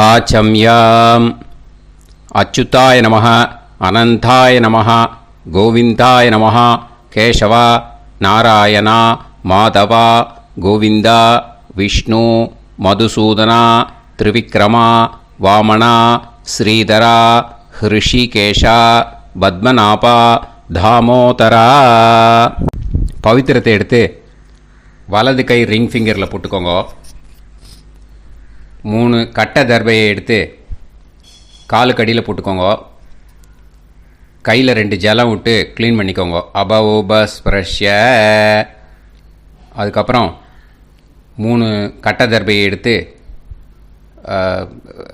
ஆச்சம்யாம். அச்சுதாய நமः, அனந்தாய நமः, கோவிந்தாய நமः, கேசவா, நாராயணா, மாதவா, கோவிந்தா, விஷ்ணு, மதுசூதனா, திரிவிக்ரமா, வாமனா, ஸ்ரீதரா, ஹிருஷிகேஷா, பத்மநாபா, தாமோதரா. பவித்திரத்தை எடுத்து வலது கை ரிங் ஃபிங்கரில் போட்டுக்கோங்க. 3 கட்டை தர்பையை எடுத்து காலுக்கடியில் போட்டுக்கோங்க. கையில் 2 ஜலம் விட்டு க்ளீன் பண்ணிக்கோங்க. அபவோபஸ்பிரஷ்ய. அதுக்கப்புறம் 3 கட்டை தர்பையை எடுத்து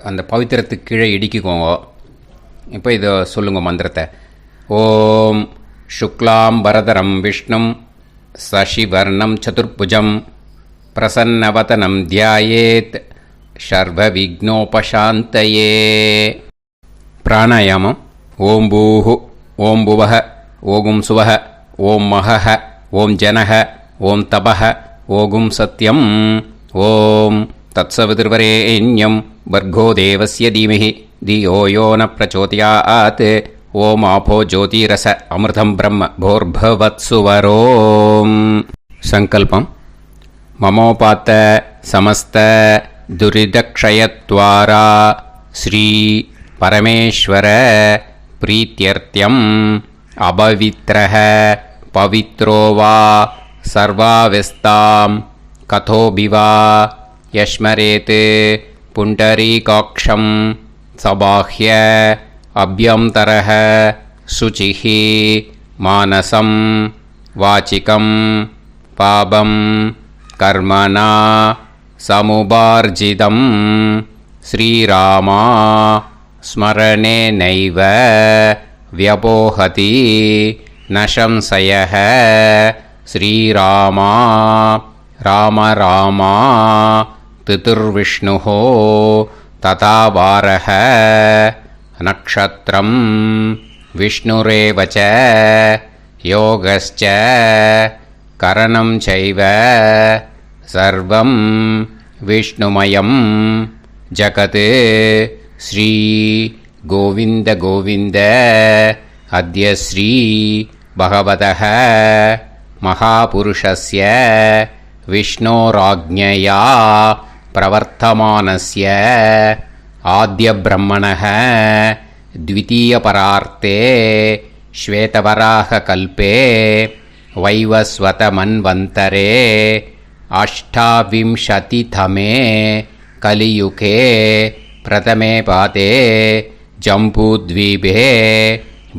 அந்த பவித்திரத்துக்கு கீழே இடிக்கிக்கோங்க. இப்போ இதை சொல்லுங்க மந்திரத்தை. ஓம் சுக்லாம் பரதரம் விஷ்ணும் சசிவர்ணம் சதுர்புஜம் பிரசன்னவதனம் தியாயேத் சர்வ விக்னோபசாந்தயே. பிராணாயாமம். ஓம் பூஹு, ஓம் புவஹ, ஓகும் சுவஹ, ஓம் மஹஹ, ஓம் ஜனஹ, ஓம் தபஹ, ஓகும் சத்யம். ஓம் தத்சவிதுர்வரேண்யம் வர்கோ தேவஸ்ய தீமஹி தியோ யோ ந பிரச்சோதயாத். ஓம் ஆபோ ஜோதிரச அமிர்தம் பிரம்ம போர்பவத்சுவரோம். சங்கல்பம். மமோபாத்த சமஸ்த துரிதக்ஷயத்வாரா ஸ்ரீ பரமேஸ்வர பிரீத்யர்த்தியம் அபவித்ரஹ பவித்ரோ வா சர்வாவஸ்தாம் கதோபிவா யஸ்மரேத் புண்டரீகாக்ஷம் சபாஹ்ய அப்யந்தரஹ சுசிஹ மானசம் வாசிகம் பாபம் கர்மணா சமுபார்ஜிதம் ஸ்ரீராமா ஸ்மரணேனைவ வ்யபோஹதி நசம்சயஹ. ஸ்ரீராமா ராம ராமா திதிர்விஷ்ணுः ததா வாரஹ. நக்ஷத்ரம் விஷ்ணுரேவ ச யோகஸ்ச கரணம் சைவ சர்வம் விஷ்ணுமயம் ஜகத். ஸ்ரீ கோவிந்த கோவிந்த அத்ய ஸ்ரீ பகவதः மகாபுருஷஸ்ய விஷ்ணோராஜ்ஞயா பிரவர்த்தமானஸ்ய ஆத்ய பிரம்மணः த்விதீயபரார்த்தே ஸ்வேதவராக கல்பே வைவஸ்வத மன்வந்தரே அஷ்டாவிம்சதிதமே கலியுகே பிரதமே பாதே ஜம்பூத்வீபே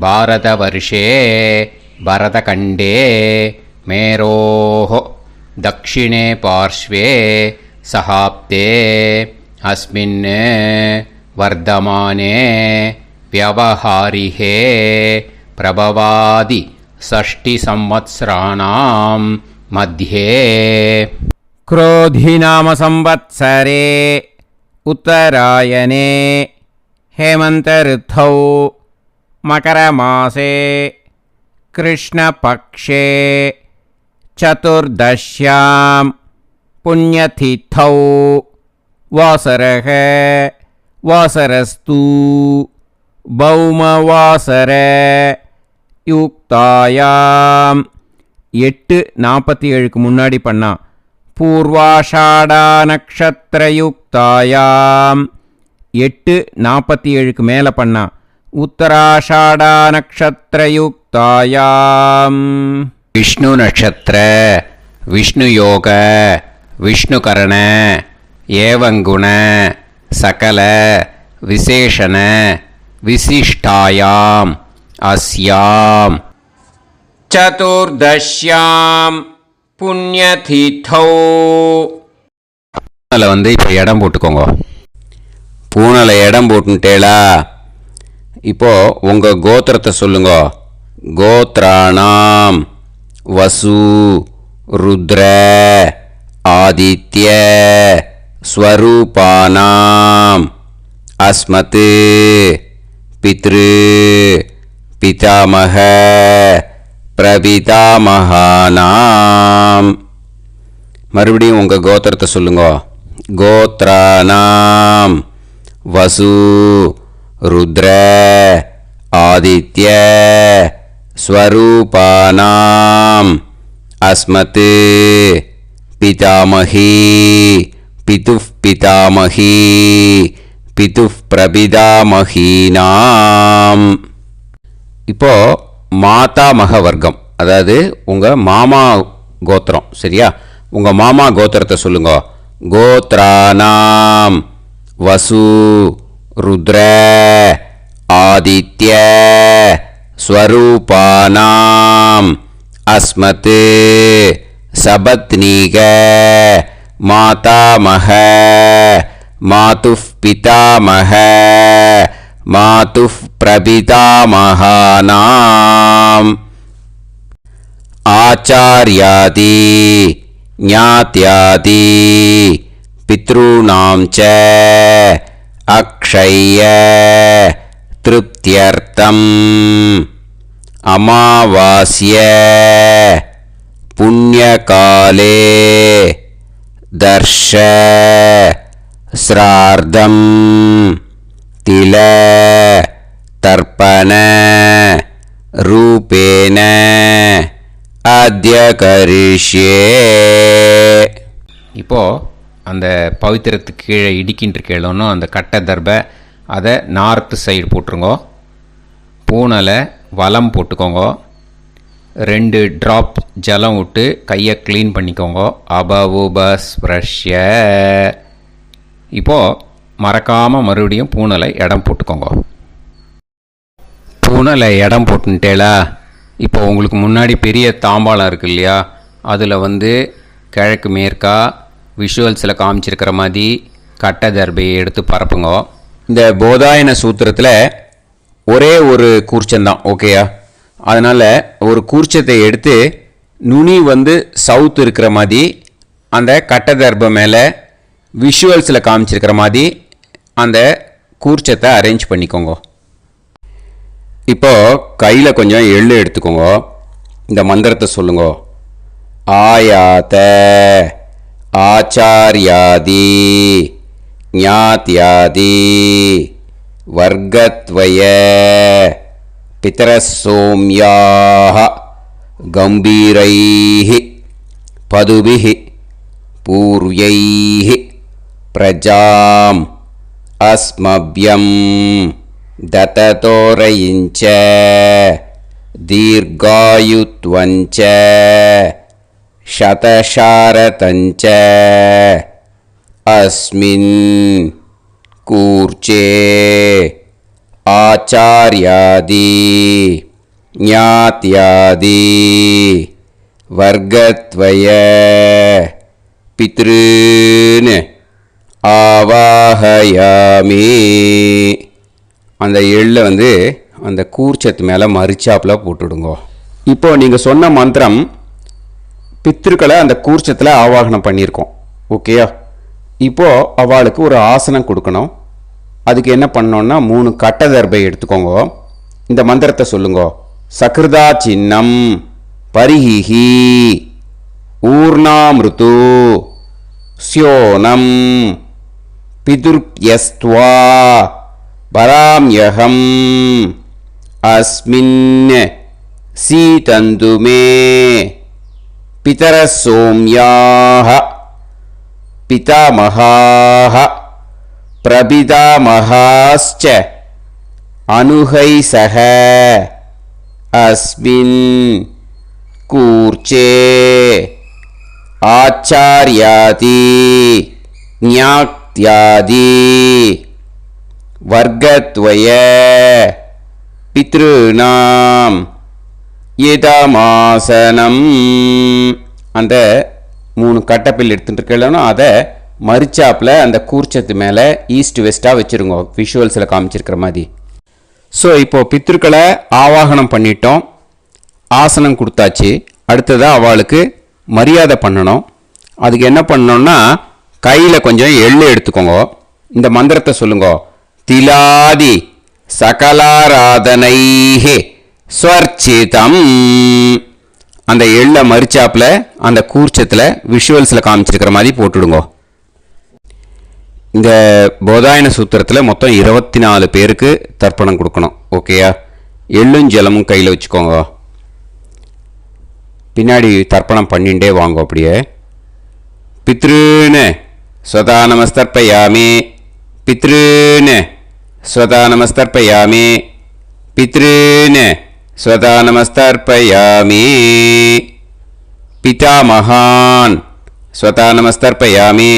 பாரதவர்ஷே பரதகண்டே மேரோः தக்ஷிணே பார்ஷ்வே சஹாப்தே அஸ்மின் வர்தமானே வியவஹாரிஹே பிரபவாதி ஷஷ்டி சம்வத்சராணாம் மத்யே. क्रोधिनाम संवत्सरे उत्तरायणे हेमन्तऋतौ मकरमासे कृष्णपक्षे चतुर्दश्यां पुण्यतिथौ वासरः वासरस्तु भौमवासर யுக்தாயாம். 8:47 முன்னாடி பண்ணா. பூர்வாஷாடா நக்ஷத்ரயுக்தாயாம் 8:47 மேலே பண்ணா. உத்தராஷாடா நக்ஷத்ரயுக்தாயாம். விஷ்ணு நட்சத்திர விஷ்ணு யோக விஷ்ணுகரண ஏவங்குண சகல விசேஷண விசிஷ்டாயாம் அஸ்யாம் சதுர்தஷ்யாம் புண்ணியதிதௌ. பூனலை இப்போ இடம் போட்டுக்கோங்க. பூனலை இடம் போட்டுட்டேளா? இப்போது உங்கள் கோத்திரத்தை சொல்லுங்க. கோத்ராணாம் வசு ருத்ர ஆதித்ய ஸ்வரூபானாம் அஸ்மத் பித்ரு பிதாமக பிரபிதாமகானாம். மறுபடியும் உங்கள் கோத்திரத்தை சொல்லுங்க. கோத்ரானாம் வசு ருத்ர ஆதித்ய ஸ்வரூபானாம் அஸ்மத் பிதாமகி பிதுஃப் பிதாமகி பிதுஃப் பிரபிதாமகீனாம். இப்போ மாதாமக வர்க்கம், அதாவது உங்கள் மாமா கோத்திரம், சரியா? உங்கள் மாமா கோத்திரத்தை சொல்லுங்க. கோத்ரானாம் வசு ருத்ர ஆதித்ய ஸ்வரூபானாம் அஸ்மத் சபத்னீக மாதாமக மாதுஃப் பிதாமக மாதுஃப் பிரபிதாமகானாம். ஆச்சார்யாதி ஞாத்யாதி பித்ருணாம் ச அக்ஷய திருப்தியர்த்தம் அமாவாஸ்ய புண்ணியகாலே தர்ஷ ஸ்ரார்த்தம் தில தர்ப்பண ரூபேன அத்ய கரிஷ்யே. இப்போது அந்த பவித்திரத்துக்கு கீழே இடிக்கின்ற கீழோன்னு அந்த கட்டை தர்பை அதை நார்த்து சைடு போட்டுருங்கோ. பூனலை வலம் போட்டுக்கோங்க. 2 ட்ராப் ஜலம் விட்டு கையை க்ளீன் பண்ணிக்கோங்க. அபவுபஸ்ப்ரஷ்ய. இப்போது மறக்காமல் மறுபடியும் பூனலை இடம் போட்டுக்கோங்க. பூனலை இடம் போட்டுட்டேலா. இப்போ உங்களுக்கு முன்னாடி பெரிய தாம்பாளம் இருக்குது இல்லையா, அதில் கிழக்கு மேற்கா விஷுவல்ஸில் காமிச்சிருக்கிற மாதிரி கட்டை தர்பையை எடுத்து பரப்புங்க. இந்த போதாயன சூத்திரத்தில் ஒரே ஒரு கூர்ச்சந்தான், ஓகேயா? அதனால் ஒரு கூர்ச்சத்தை எடுத்து நுனி சவுத் இருக்கிற மாதிரி அந்த கட்டை தர்பை மேலே விஷுவல்ஸில் காமிச்சிருக்கிற மாதிரி அந்த கூர்ச்சத்தை அரேஞ்ச் பண்ணிக்கோங்க. இப்போது கையில் கொஞ்சம் எள்ளு எடுத்துக்கோங்க. இந்த மந்திரத்தை சொல்லுங்க. ஆயாத ஆச்சார்யாதி ஞாத்யாதி வர்க்கத்வய பிதரசோம்யாஹ கம்பீரைஹி பதுபிஹி பூர்வைஹி பிரஜாம் அஸ்மப்யம் தததோரயிஞ்ச தீர்காயுத்வஞ்ச சதசாரதஞ்ச அஸ்மின் கூர்ச்சே ஆச்சார்யாதி ஞாத்யாதி வர்க்கத்வய பித்ருன் ஆவாஹயாமி. அந்த எள்ளை அந்த கூர்ச்சத்து மேலே மரிச்சாப்பில் போட்டுடுங்க. இப்போது நீங்கள் சொன்ன மந்திரம் பித்ருக்களை அந்த கூர்ச்சத்தில் ஆவாகனம் பண்ணியிருக்கோம், ஓகேயா? இப்போது அவளுக்கு ஒரு ஆசனம் கொடுக்கணும். அதுக்கு என்ன பண்ணோன்னா 3 கட்டை தர்பை எடுத்துக்கோங்க. இந்த மந்திரத்தை சொல்லுங்க. சக்ருதா சின்னம் பரிஹிஹி ஊர்ணாமிருத்து ஸ்யோனம் பிதுர்ப்யஸ்த்வா பராம்யகம் அஸ்மின் சீதந்துமே பிதரசோம்யாஹ பிதாமகாஹ பிரபிதாமகாஸ்ச அனுகைசஹ அஸ்மின் கூர்ச்சே ஆச்சார்யாதி ஞாத்யாதி வர்க்கத்வய பித்ருநாம் இதமாசனம். அந்த 3 கட்டப்பில் எடுத்துகிட்டு இருக்கலன்னா அதை மரிச்சாப்பில் அந்த கூர்ச்சத்து மேலே ஈஸ்ட் வெஸ்ட்டாக வச்சுருங்க, விஷுவல்ஸில் காமிச்சிருக்கிற மாதிரி. ஸோ இப்போது பித்ருக்களை ஆவாகனம் பண்ணிட்டோம், ஆசனம் கொடுத்தாச்சு. அடுத்ததாக அவளுக்கு மரியாதை பண்ணணும். அதுக்கு என்ன பண்ணணும்னா கையில் கொஞ்சம் எள்ளு எடுத்துக்கோங்க. இந்த மந்திரத்தை சொல்லுங்க. திலாதி சகலாராதனைஹே ஸ்வர்ச்சிதம். அந்த எள்ளை மரிச்சாப்பில் அந்த கூர்ச்சத்தில் விஷுவல்ஸில் காமிச்சிருக்கிற மாதிரி போட்டுடுங்க. இந்த போதாயன சூத்திரத்தில் மொத்தம் 24 பேருக்கு தர்ப்பணம் கொடுக்கணும். ஓகேயா? எள்ளும் ஜலமும் கையில் வச்சுக்கோங்க. பின்னாடி தர்ப்பணம் பண்ணிகிட்டே வாங்க. அப்படியே பித்ருன்னு ஸ்வதா நமஸ்தர்ப்பயாமி, பித்ருன்னு ஸ்வதா நமஸ்தர்ப்பயாமி, பித்ருன்னு ஸ்வதா நமஸ்தர்ப்பயாமி, பிதாமகான் ஸ்வதா நமஸ்தர்ப்பயாமி,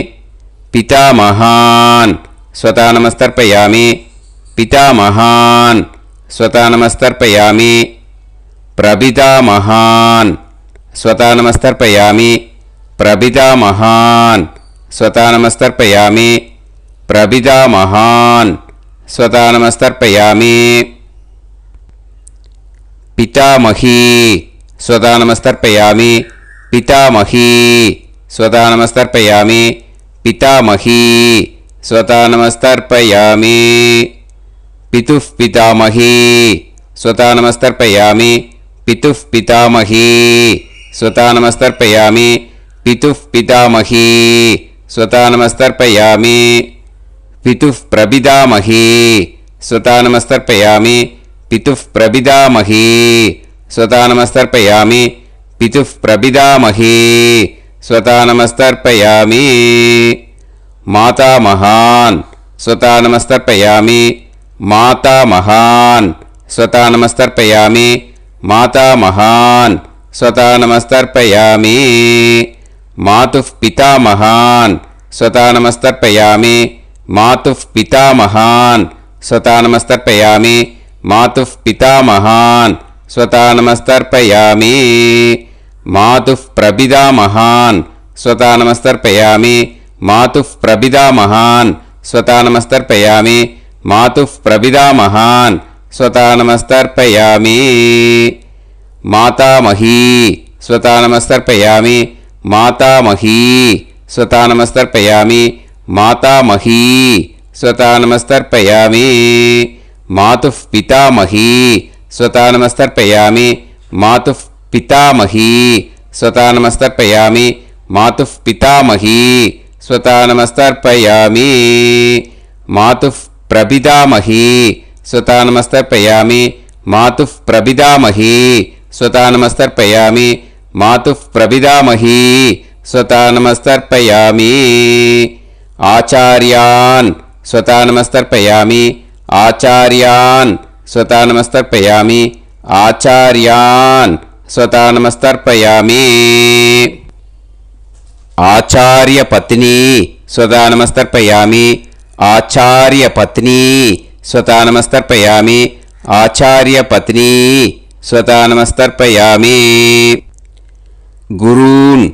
பிதாமகான் ஸ்வதா நமஸ்தர்ப்பயாமி, பிதாமகான் ஸ்வதா நமஸ்தர்ப்பயாமி, பிரபிதாமகான் ஸ்வதா நமஸ்தர்ப்பயாமி, பிரபிதாமகான் ஸ்வதா நமஸ்தர்ப்பயாமி, பிரபிதாமகான் ஸ்வதா நமஸ்தர்ப்பயாமி, பிதாமகி ஸ்வதா நமஸ்தர்ப்பயாமி, பிதாமகி ஸ்வதா நமஸ்தர்ப்பயாமி, பிதாமகி ஸ்வதா நமஸ்தர்ப்பயாமி, பிதுஃப் பிதாமகி ஸ்வதா நமஸ்தர்ப்பயாமி, பிதுஃப் பிதாமகி ஸ்வதா நமஸ்தர்ப்பயாமி, பிதுஃப் பிதாமகி ஸ்வதா நமஸ்தர்ப்பயாமி, பிதுஃப் பிரபிதாமகி ஸ்வதா நமஸ்தர்ப்பயாமி, பிதுஃப் பிரபிதாமகி ஸ்வதா நமஸ்தர்ப்பயாமி, பிதுஃப் பிரபிதாமகி ஸ்வதா நமஸ்தர்ப்பயாமி, மாதாமகான் ஸ்வதா நமஸ்தர்ப்பயாமி, மாதாமகான் ஸ்வதா நமஸ்தர்ப்பயாமி, மாதாமகான் ஸ்வதா நமஸ்தர்ப்பயாமி, மாதுஃப் பிதாமகான் ஸ்வதா நமஸ்தர்ப்பயாமி, மாதுஃப் பிதாமகான் ஸ்வதா நமஸ்தர்ப்பயாமி, மாதுஃப் பிதாமகான் ஸ்வதா நமஸ்தர்ப்பயாமி, மாதுஃப் பிரபிதாமகான் ஸ்வதா நமஸ்தர்ப்பயாமி, மாதுஃப் பிரபிதாமகான் ஸ்வதா நமஸ்தர்ப்பயாமி, மாதுஃப் பிரபிதாமகான் ஸ்வதா நமஸ்தர்ப்பயாமி, மாதாமகி ஸ்வதா நமஸ்தர்ப்பயாமி, மாதாமகி ஸ்வதா நமஸ்தர்ப்பயாமி, மாதாமகி ஸ்வதா நமஸ்தர்ப்பயாமி, மாதுஃப் பிதாமகி ஸ்வதா நமஸ்தர்ப்பயாமி, மாதுஃப் பிதாமகி ஸ்வதா நமஸ்தர்ப்பயாமி, மாதுஃப் பிதாமகி ஸ்வதா நமஸ்தர்ப்பயாமி, மாதுஃப் பிரபிதாமகி ஸ்வதா நமஸ்தர்ப்பயாமி, மாதுஃப் பிரபிதாமகி ஸ்வதா நமஸ்தர்ப்பயாமி, மாதுஃப் பிரபிதாமகி ஸ்வதா நமஸ்தர்ப்பயாமி, ஆச்சார்யான் ஸ்வதா நமஸ்தர்ப்பயாமி, ஆச்சார்யான் ஸ்வதா நமஸ்தர்ப்பயாமி, ஆச்சார்யான் ஸ்வதா நமஸ்தர்ப்பயாமி, ஆச்சார்ய பத்னி ஸ்வதா நமஸ்தர்ப்பயாமி, ஆச்சார்ய பத்னி ஸ்வதா நமஸ்தர்ப்பயாமி, ஆச்சார்ய பத்னி ஸ்வதா நமஸ்தர்ப்பயாமி, குரூன்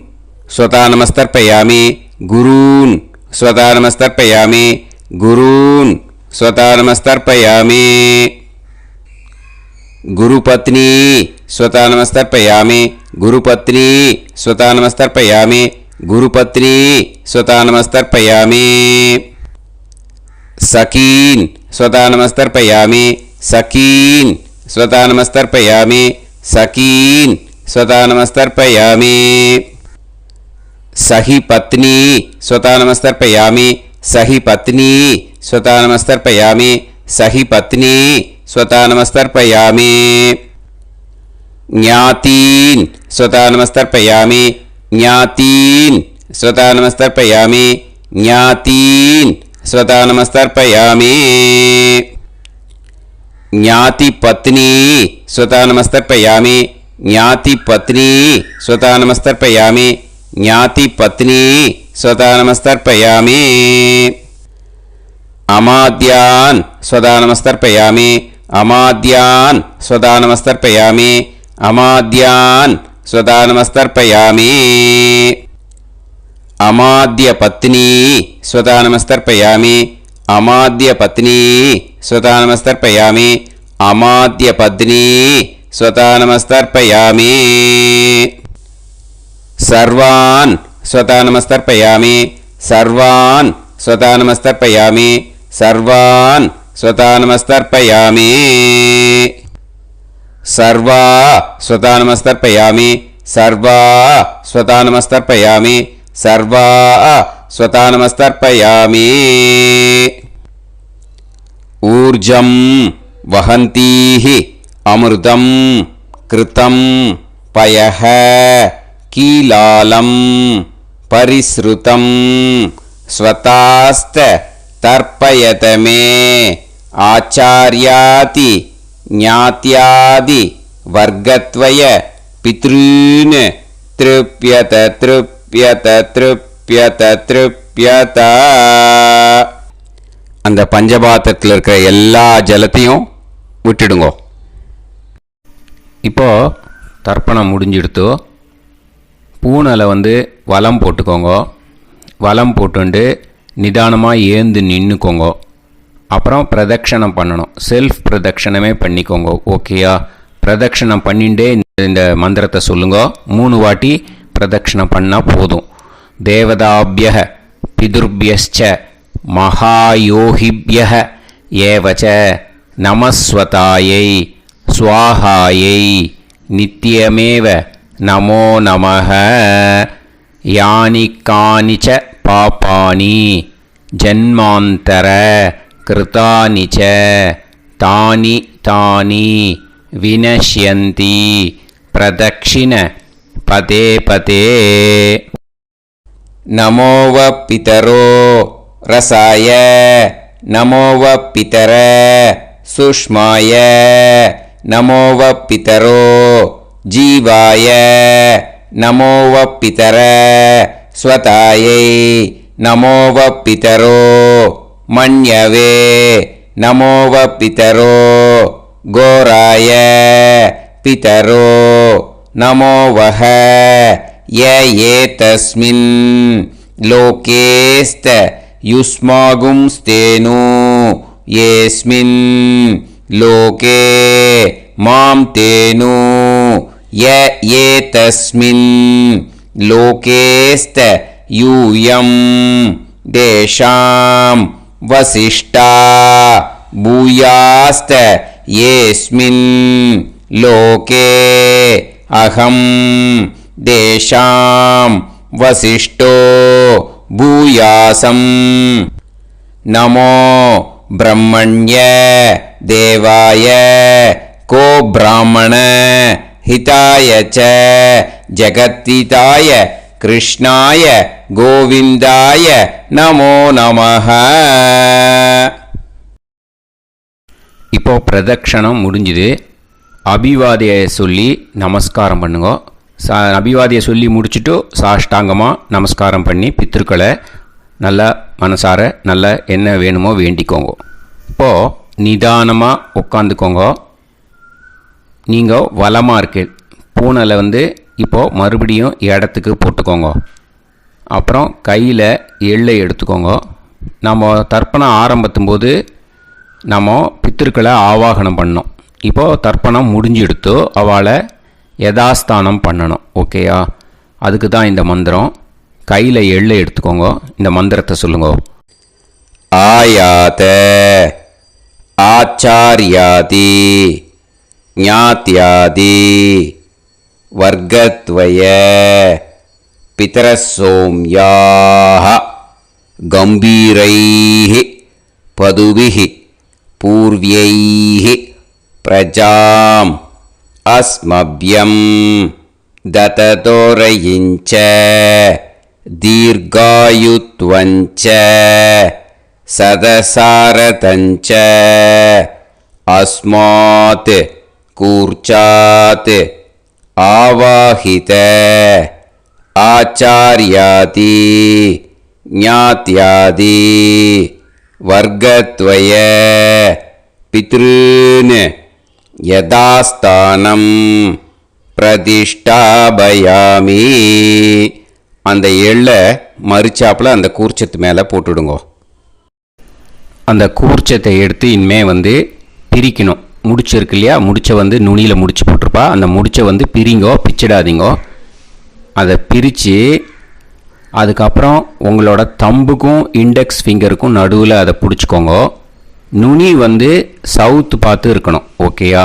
ஸ்வதா நமஸ்தர்ப்பயாமி, குரூன் ஸ்வதா நமஸ்தர்ப்பயாமி, குரூன் ஸ்வதா நமஸ்தர்ப்பயாமி, குருபத்னி ஸ்வதா நமஸ்தர்ப்பயாமி, குருபத்னி ஸ்வதா நமஸ்தர்ப்பயாமி, குருபத்னி ஸ்வதா நமஸ்தர்ப்பயாமி, சகீன் ஸ்வதா நமஸ்தர்ப்பயாமி, சகீன் ஸ்வதா நமஸ்தர்ப்பயாமி, சகீன் ஸ்வதா நமஸ்தர்ப்பயாமி, சஹி பத்னி ஸ்வதா நமஸ்தர்ப்பயாமி, சஹி பத்னி ஸ்வதா நமஸ்தர்ப்பயாமி, சஹி பத்னி ஸ்வதா நமஸ்தர்ப்பயாமி, ஞாதீன் ஸ்வதா நமஸ்தர்ப்பயாமி, ஞாதீன் ஸ்வதா நமஸ்தர்ப்பயாமி, ஞாதீன் ஸ்வதா நமஸ்தர்ப்பயாமி, ஞாதி பத்னி ஸ்வதா நமஸ்தர்ப்பயாமி, ஞாதி பத்னி ஸ்வதா நமஸ்தர்ப்பயாமி, ஞாதி பத்னி ஸ்வதா நமஸ்தர்ப்பயாமி, அமாத்யான் ஸ்வதா நமஸ்தர்ப்பயாமி, அமாத்யான் ஸ்வதா நமஸ்தர்ப்பயாமி, அமாத்யான் ஸ்வதா நமஸ்தர்ப்பயாமி, அமாத்ய பத்னி ஸ்வதா நமஸ்தர்ப்பயாமி, அமாத்ய பத்னி ஸ்வதா நமஸ்தர்ப்பயாமி, அமாத்ய பத்னி ஸ்வதா நமஸ்தர்ப்பயாமி, சர்வான் ஸ்வதா நமஸ்தர்ப்பயாமி, சர்வான் ஸ்வதா நமஸ்தர்ப்பயாமி, சர்வான் ஸ்வதா நமஸ்தர்ப்பயாமி, சர்வா ஸ்வதா நமஸ்தர்ப்பயாமி, சர்வா ஸ்வதா நமஸ்தர்ப்பயாமி, சர்வா स्वतानमस्तर्पयामि। ऊर्जं वहन्तीः अमृतं कृतं पयः कीलालं परिसृतं स्वतास्त तर्पयत मे आचार्याति ज्ञात्यादि वर्गत्वय पितॄन् तृप्यत तृप्यत तृप्यत तृप्यत. அந்த பஞ்சபாத்திரத்தில் இருக்கிற எல்லா ஜலத்தையும் விட்டுடுங்கோ. இப்போது தர்ப்பணம் முடிஞ்சிடுத்து. பூனலை வலம் போட்டுக்கோங்க. வலம் போட்டுண்டு நிதானமாக ஏந்து நின்றுக்கோங்க. அப்புறம் பிரதட்சணம் பண்ணணும். செல்ஃப் பிரதட்சணமே பண்ணிக்கோங்க. ஓகேயா? பிரதட்சணம் பண்ணிண்டே இந்த மந்திரத்தை சொல்லுங்க. 3 வாட்டி பிரதட்சணம் பண்ணால் போதும். தேவதாபியः பிதுர்பியஸ்ச மகாயோகிபியः ஏவச்ச நமஸ்வதாயை ஸ்வாஹாயை நித்யமேவ நமோ நமः. யானி கானிச்ச பாபானி ஜன்மாந்தர கிருதானி ச தானி தானி வினஷ்யந்தி பிரதக்ஷிண பதே பதே. நமோவ பிதரோ ரசாய நமோவ பிதர சுஷ்மாய நமோவ பிதரோ ஜீவாய நமோவ பிதர ஸ்வதாயை நமோவ பிதரோ மன்யவே நமோவ பிதரோ கோராய பிதரோ நமோவஹ ய ஏதஸ்மின் லோகேஸ்த யுஸ்மாகும்ஸ்தேனு ஏஸ்மின் லோகே மாம் தேனு ய ஏதஸ்மின் லோகேஸ்த யூயம் தேஷாம் வசிஷ்டா பூயாஸ்த ஏஸ்மின் லோகே அகம் தேஷாம் வசிஷ்டோ பூயாசம். நமோ பிரம்மண்ய தேவாய கோ பிராமண ஹிதாய ச ஜகத்ஹிதாய கிருஷ்ணாய கோவிந்தாய நமோ நமஹ. இப்போ பிரதட்சணம் முடிஞ்சுது. அபிவாதியை சொல்லி நமஸ்காரம் பண்ணுங்க. அபிவாதியை சொல்லி முடிச்சுட்டு சாஷ்டாங்கமாக நமஸ்காரம் பண்ணி பித்திருக்களை நல்லா மனசார நல்லா என்ன வேணுமோ வேண்டிக்கோங்க. இப்போது நிதானமாக உட்காந்துக்கோங்க. நீங்கள் வலமாக இருக்கு பூனலை இப்போது மறுபடியும் இடத்துக்கு போட்டுக்கோங்க. அப்புறம் கையில் எள்ளை எடுத்துக்கோங்க. நம்ம தர்ப்பணம் ஆரம்பித்தும் போது நம்ம பித்திருக்களை ஆவாகனம் பண்ணோம். இப்போது தர்ப்பணம் முடிஞ்செடுத்து அவளை யதாஸ்தானம் பண்ணணும். ஓகேயா? அதுக்கு தான் இந்த மந்திரம். கையில் எள்ளை எடுத்துக்கோங்க. இந்த மந்திரத்தை சொல்லுங்க. ஆயாத ஆச்சாரியாதி ஞாத்யாதி வர்க்கத்வய பிதரசோம்யாஹ கம்பீரைஹி பதுபிஹி பூர்வ்யைஹி பிரஜாம் அஸ்மப்யம் தததோரயிஞ்ச தீர்காயுத்வஞ்ச சதசாரதஞ்ச அஸ்மாத் கூர்ச்சாத் ஆவாஹித ஆச்சார்யாதி ஞாத்யாதி வர்க்கத்வய பித்ருன் யதாஸ்தானம் பிரதிஷ்டாபயாமி. அந்த எள்ளை மறிச்சாப்பில் அந்த கூர்ச்சத்து மேலே போட்டுடுங்க. அந்த கூர்ச்சத்தை எடுத்து இனிமே பிரிக்கணும். முடிச்சு இருக்கு இல்லையா? முடிச்சை நுனியில் முடிச்சு போட்டிருப்பா. அந்த முடிச்சை பிரிங்கோ, பிச்சிடாதீங்கோ. அதை பிரித்து அதுக்கப்புறம் உங்களோட தம்புக்கும் இண்டெக்ஸ் ஃபிங்கருக்கும் நடுவில் அதை பிடிச்சிக்கோங்க. நுனி சவுத்து பார்த்து இருக்கணும். ஓகேயா?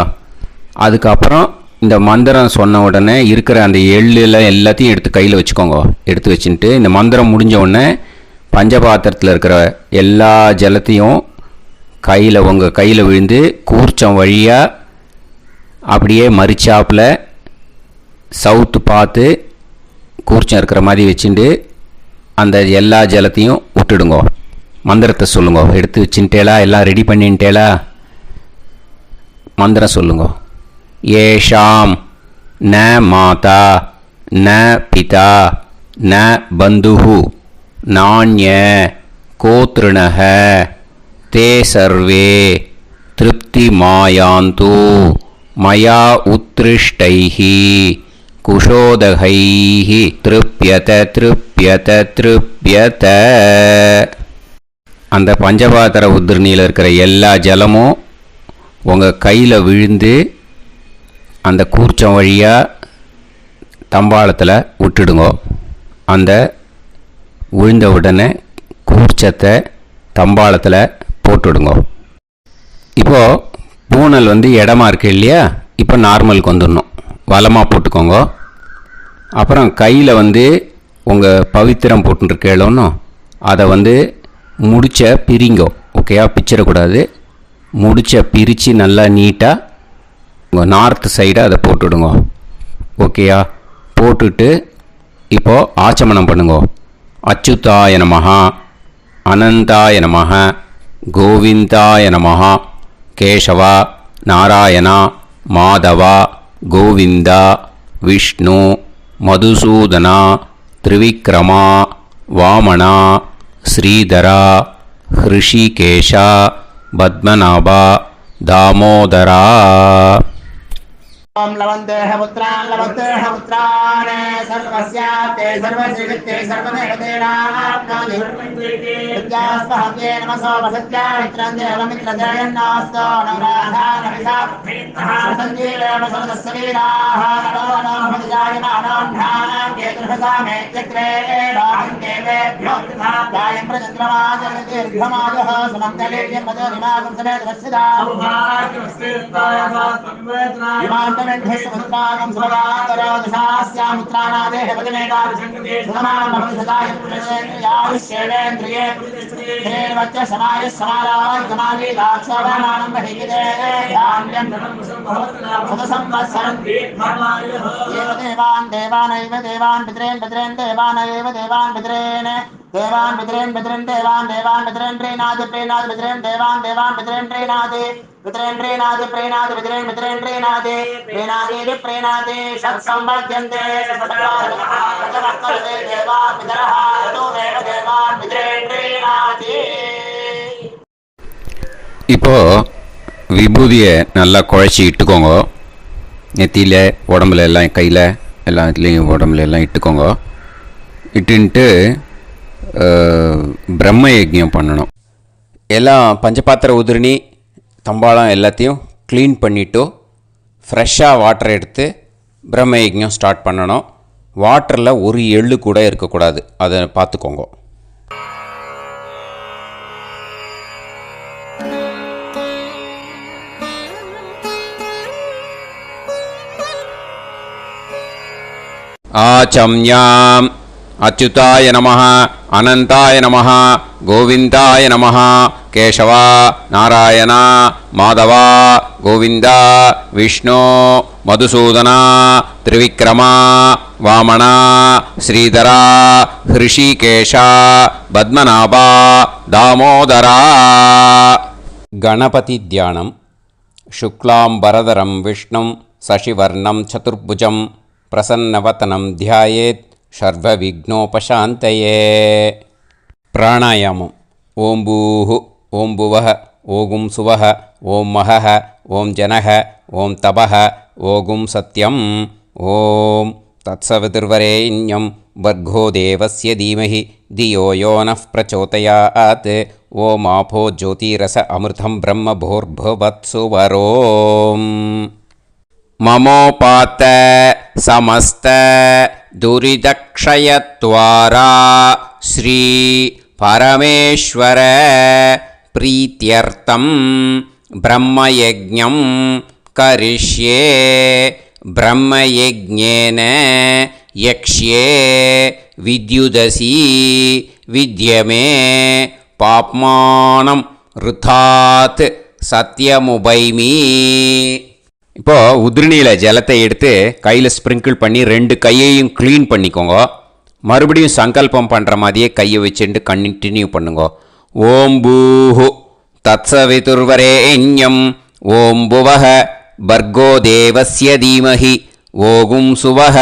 அதுக்கப்புறம் இந்த மந்திரம் சொன்ன உடனே இருக்கிற அந்த எள்ளில் எல்லாத்தையும் எடுத்து கையில் வச்சுக்கோங்க. எடுத்து வச்சுட்டு இந்த மந்திரம் முடிஞ்ச உடனே பஞ்சபாத்திரத்தில் இருக்கிற எல்லா ஜலத்தையும் உங்கள் கையில் விழுந்து கூர்ச்சம் வழியாக அப்படியே மறிச்சாப்பில் சவுத்து பார்த்து கூர்ச்சம் இருக்கிற மாதிரி வச்சுட்டு அந்த எல்லா ஜலத்தையும் விட்டுடுங்க. மந்திரத்தை சொல்லுங்க. எடுத்து வச்சுட்டேலா? எல்லாம் ரெடி பண்ணிட்டேலா? மந்திரம் சொல்லுங்க. ஏஷாம் ந மாதா ந பிதா ந பந்துஹு நாண்ய கோத்ருணஹ தே சர்வே திருப்தி மாயாந்து மயா உத்ருஷ்டைஹி குஷோதகைஹி திருப்யத திருப்யத திருப்யத. அந்த பஞ்சபாத்திர உதிரணியில் இருக்கிற எல்லா ஜலமும் உங்கள் கையில் விழுந்து அந்த கூர்ச்சம் வழியாக தம்பாளத்தில் விட்டுடுங்க. அந்த விழுந்த உடனே கூர்ச்சத்தை தம்பாளத்தில் போட்டுடுங்க. இப்போது பூனல் இடமா இருக்கு இல்லையா? இப்போ நார்மலுக்கு வந்துடணும். வலமாக போட்டுக்கோங்க. அப்புறம் கையில் உங்கள் பவித்திரம் போட்டுருக்கேளோன்னு அதை முடிச்ச பிரிங்கோ. ஓகேயா? பிச்சிடக்கூடாது. முடிச்ச பிரித்து நல்லா நீட்டாக உங்கள் நார்த் சைடை அதை போட்டுடுங்க. ஓகேயா? போட்டுட்டு இப்போது ஆச்சமனம் பண்ணுங்க. அச்சுதாய நமஹ, அனந்தாய நமஹ, கோவிந்தாய நமஹ, கேசவா, நாராயணா, மாதவா, கோவிந்தா, விஷ்ணு, மதுசூதனா, திரிவிக்ரமா, வாமனா, ஸ்ரீதரா, ஹிருஷிகேஷா, பத்மநாபா, தாமோதரா. ओम लवन्तेह पुत्रान् सर्वस्याते सर्वश्रीते सर्वदेवतेनाप्नोति विद्यास्महव्ये नमसो वसत्या मित्रं देवमित्रजयन्नास्तो नवराधानविषाः सञ्जीवेम समदस्सवीराः नमो भजायमानान्धानां केतुर्भसामे चक्रे राहं देवेभ्यो गायं प्रचन्द्रमाजगदीर्घमाजः समन्तलेयं मदोनिमागं समेत वत्सदा इमान्तमेध्यस्वपुत्रागं सुभगान्तरादशास्यामुत्राणादेह वदनेकाभिषङ्कृते सुधमानमभिषदाय पुरुषेन्द्रियायुष्येवेन्द्रिये धेर्वच्च समायः समाराय समाली दाक्षोभमानं बहिगिदे धान्यं सुतसंवत्सरं एव देवान् देवान् पितरेन् देवानैव देवान् पितरेन् देवान् पितरेन् देवान् पितरेन् प्रीणाति पितरेन् देवान् पितरेन् प्रीणाति पितरेन् प्रीणाति षट्संवर्ध्यन्ते देवा पितरः ततोमेव देवान् पितरेन् प्रीणाति. இப்போ விபூதியை நல்லா குழச்சி இட்டுக்கோங்க. நெத்தியில், உடம்புல எல்லாம், கையில் எல்லாம் இதுலேயும் உடம்புல எல்லாம் இட்டுக்கோங்க. இட்டுன்ட்டு பிரம்ம யஜ்ஞம் பண்ணணும். எல்லாம் பஞ்சபாத்திர உதிரணி தம்பாளம் எல்லாத்தையும் க்ளீன் பண்ணிவிட்டு ஃப்ரெஷ்ஷாக வாட்டர் எடுத்து பிரம்ம யஜ்ஞம் ஸ்டார்ட் பண்ணணும். வாட்டரில் ஒரு எள்ளு கூட இருக்கக்கூடாது. அதை பார்த்துக்கோங்க. ஆச்சம்யாம் அச்சுதாய நமஹ, அனந்தாய நமஹ, கோவிந்தாய நமஹ, கேசவா, நாராயணா, மாதவா, கோவிந்தா, விஷ்ணு, மதுசூதனா, திரிவிக்ரமா, வாமனா, ஸ்ரீதரா, ஹிருஷிகேஷா, பத்மநாபா, தாமோதரா. கணபதி தியானம். சுக்லாம்பரதரம் விஷ்ணும் சசிவர்ணம் சதுர்புஜம் பிரசன்னவதனம் தியாயேத் சர்வவிக்னோபசாந்தயே. பிராணாயாமம். ஓம் பூஹு ஓம் புவஹ ஓகும் சுவஹ ஓம் மஹஹ ஓம் ஜனஹ ஓம் தபஹ ஓகும் சத்யம். ஓம் தத்சவிதுர்வரேண்யம் வர்கோ தேவஸ்ய தீமஹி தியோ யோ நः பிரச்சோதயாத். ஓம் ஆபோ ஜோதிரஸ அமிர்தம் பிரம்ம பூர்புவத்சு வரோம். மமோபாத்த சமஸ்த துரிதக்ஷயத்வாரா ஸ்ரீ பரமேஸ்வர பிரீத்யர்த்தம் பிரம்மயஜ்ஞம் கரிஷ்யே. பிரம்மயஜ்ஞேன யக்ஷ்யே வித்யுதசி வித்யமே பாப்மானம் ருதாத் சத்யமுபைமி. இப்போது உதிரணியில் ஜலத்தை எடுத்து கையில் ஸ்ப்ரிங்கிள் பண்ணி 2 கையையும் க்ளீன் பண்ணிக்கோங்க. மறுபடியும் சங்கல்பம் பண்ணுற மாதிரியே கையை வச்சுட்டு கண்டினியூ பண்ணுங்க. ஓம் பூஹு தத்சவிதுர்வரேண்யம் ஓம் புவஹ பர்கோ தேவஸ்ய தீமஹி ஓகும் சுவஹ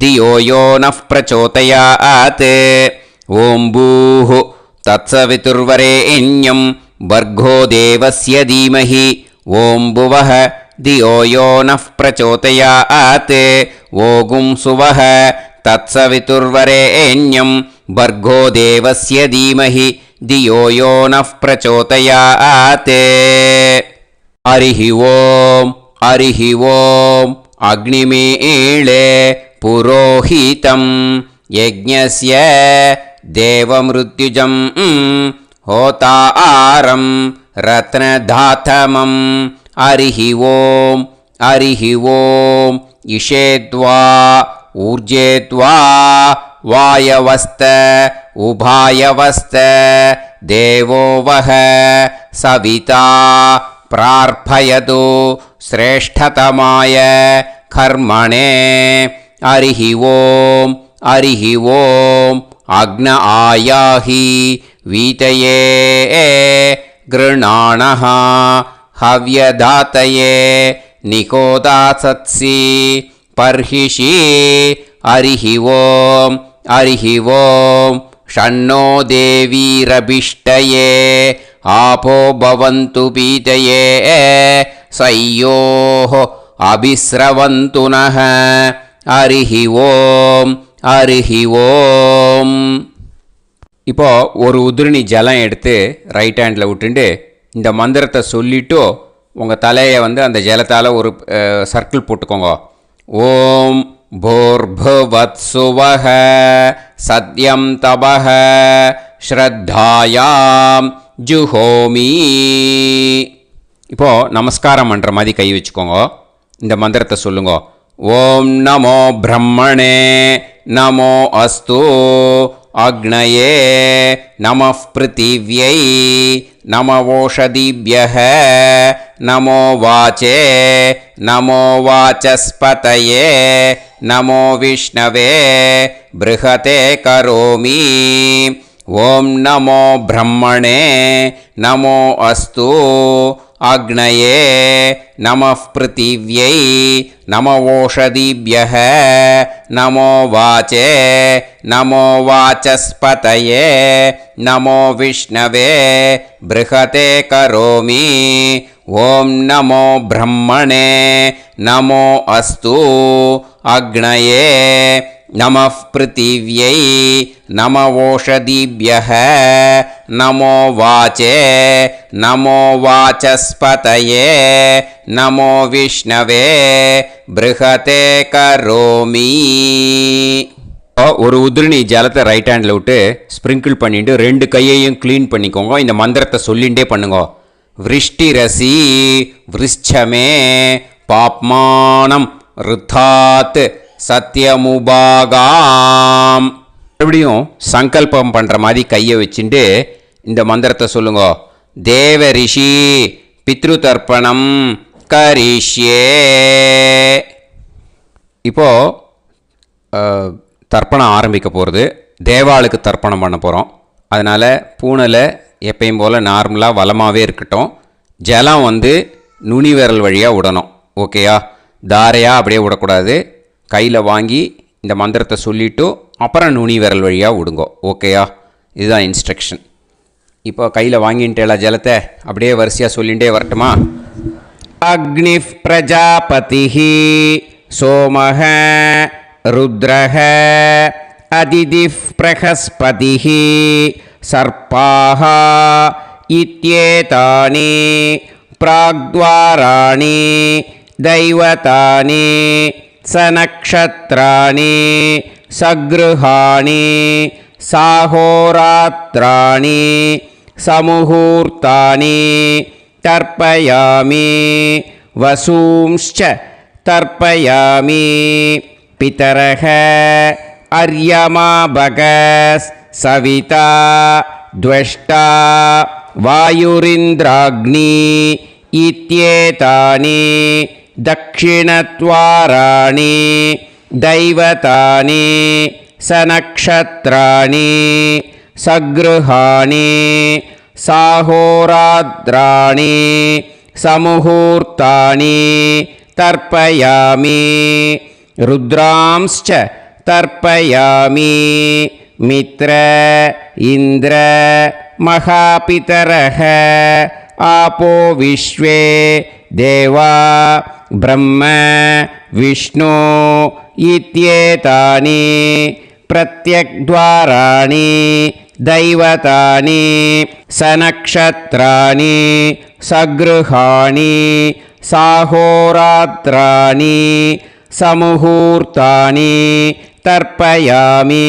தியோ யோ நஃப் பிரச்சோதயாத். ஓம் பூஹு தத்சவிதுர்வரேண்யம் பர்கோ தேவஸ்ய தீமஹி ஓம் புவஹ தியோ யோ நஃப் பிரச்சோதயாத். ஓகும் சுவஹ தத்சவிதுர்வரேண்யம் பர்கோ தேவஸ்ய தீமஹி தியோ யோ நஃப் பிரச்சோதயாத். ஹரிஹி ஓம் ஹரிஹி ஓம் அக்னிமீளே புரோஹிதம் யஜ்ஞஸ்ய தேவமிருத்யுஜம் ஹோதாரம் ரத்னதாதமம். ஹரிஹி ஓம் ஹரிஹி ஓம் இஷேத்வா ஊர்ஜேத்வா வாயவஸ்த உபாயவஸ்த தேவோவஹ சவிதா பிரார்ப்பயது ஸ்ரேஷ்டதமாய கர்மணே. ஹரிஹி ஓம் ஹரிஹி ஓம் அக்ன ஆயாஹி வீதயே கிருணாணஹ ஹவ்யதாத்தயே நிகோதாசத்சி பர்ஹிஷி. ஹரிஹி ஓம் ஹரிஹி ஓம் ஷன்னோ தேவீரபிஷ்டயே ஆபோ பவந்து பீதயே சய்யோஹ அபிஸ்ரவந்து நஹ. ஹரிஹி ஓம் ஹரிஹி ஓம். இப்போ ஒரு உதிரணி ஜலம் எடுத்து ரைட் ஹேண்டில் விட்டுண்டு இந்த மந்திரத்தை சொல்லிவிட்டு உங்கள் தலையை அந்த ஜலத்தால் ஒரு சர்க்கிள் போட்டுக்கோங்க. ஓம் பூர்புவத்சுவஹ சத்யம் தபஹ ஸ்ரத்தாயாம் ஜுஹோமி. இப்போது நமஸ்காரம் பண்ணுற மாதிரி கை வச்சுக்கோங்க. இந்த மந்திரத்தை சொல்லுங்க. ஓம் நமோ பிரம்மணே நமோ அஸ்து அக்னயே நமः பிருத்திவ்யை நமவோஷதிभ्यः நமோ வாச்சே நமோ வாசஸ்பதயே நமோ விஷ்ணவே ப்ருஹதே கரோமி. ஓம் நமோ பிரம்மணே நமோ அஸ்து அக்னயே நமः பிருத்திவ்யை நமவோஷதிभ्यः நமோ வாச்சே நமோ வாசஸ்பதயே நமோ விஷ்ணவே ப்ருஹதே கரோமி. ஓம் நமோ பிரம்மணே நமோ அஸ்து அக்னயே நமः பிருத்திவ்யை நமவோஷதிभ्यः நமோ வாச்சே நமோ வாசஸ்பதயே நமோ விஷ்ணவே ப்ருஹதே கரோமி. ஒரு உதிரணி ஜலத்தை ரைட் ஹேண்டில் விட்டு ஸ்ப்ரிங்கிள் பண்ணிட்டு 2 கையையும் க்ளீன் பண்ணிக்கோங்க. இந்த மந்திரத்தை சொல்லிகிட்டே பண்ணுங்க. விருஷ்டிரசி விருஷ்சமே பாப்மானம் ருத்தாத் சத்யமுபாகாம். மறுபடியும் சங்கல்பம் பண்ணுற மாதிரி கையை வச்சுட்டு இந்த மந்திரத்தை சொல்லுங்க. தேவ ரிஷி பித்ரு தர்ப்பணம் கரிஷ்யே. இப்போது தர்ப்பணம் ஆரம்பிக்க போகிறது. தேவாளுக்கு தர்ப்பணம் பண்ண போகிறோம். அதனால் பூனையில் எப்பயும் போல் நார்மலாக வளமாகவே இருக்கட்டும். ஜலம் நுனி விரல் வழியாக விடணும். ஓகேயா? தாரையாக அப்படியே விடக்கூடாது. கையில் வாங்கி இந்த மந்திரத்தை சொல்லிவிட்டு அப்புறம் நுனி விரல் வழியாக விடுங்கோ. ஓகேயா? இதுதான் இன்ஸ்ட்ரக்ஷன். இப்போ கையில் வாங்கிட்டேல ஜலத்தை அப்படியே வரிசையாக சொல்லிகிட்டே வரட்டுமா? அக்னிஃப் பிரஜாபதிஹி சோமஹ ருத்ரஹ அதிதிஃப் பிரகஸ்பதிஹி சர்ப்பாஹ இத்யேதானி பிராக்த்வாராணி தைவதானி சநக்ஷத்ராணி சக்ருஹாணி சாஹோராத்ராணி சமுஹூர்த்தானி தர்ப்பயாமி வசூம்ச்ச தர்ப்பயாமி பிதரஹ அர்யமா பகஸ் सविता द्वष्टा वायुरिन्द्राग्नी इत्येतानि दक्षिणद्वाराणि दैवतानि सनक्षत्राणि सगृहाणि साहोरात्राणि समुहूर्तानि तर्पयामि रुद्रांश्च तर्पयामि मित्र इन्द्र महापितरः आपो विश्वे देवा ब्रह्म विष्णु इत्येतानि प्रत्यग्द्वाराणि दैवतानि सनक्षत्राणि सगृहाणि साहोरात्राणि समुहूर्तानि तर्पयामि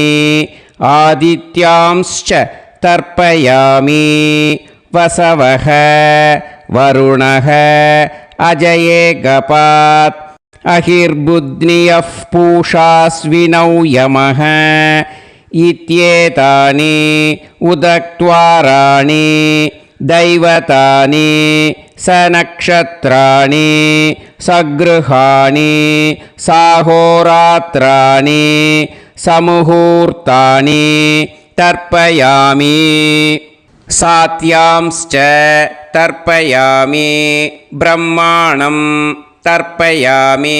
आदित्यांश्च तर्पयामि वसवः वरुणः अजयेगपात् अहिर्बुध्नियः पूषास्विनौ यमः इत्येतानि उदक्त्वाराणि दैवतानि सनक्षत्राणि सगृहाणि साहोरात्राणि समुहूर्तानि तर्पयामि सात्यांश्च तर्पयामि ब्रह्माणं तर्पयामि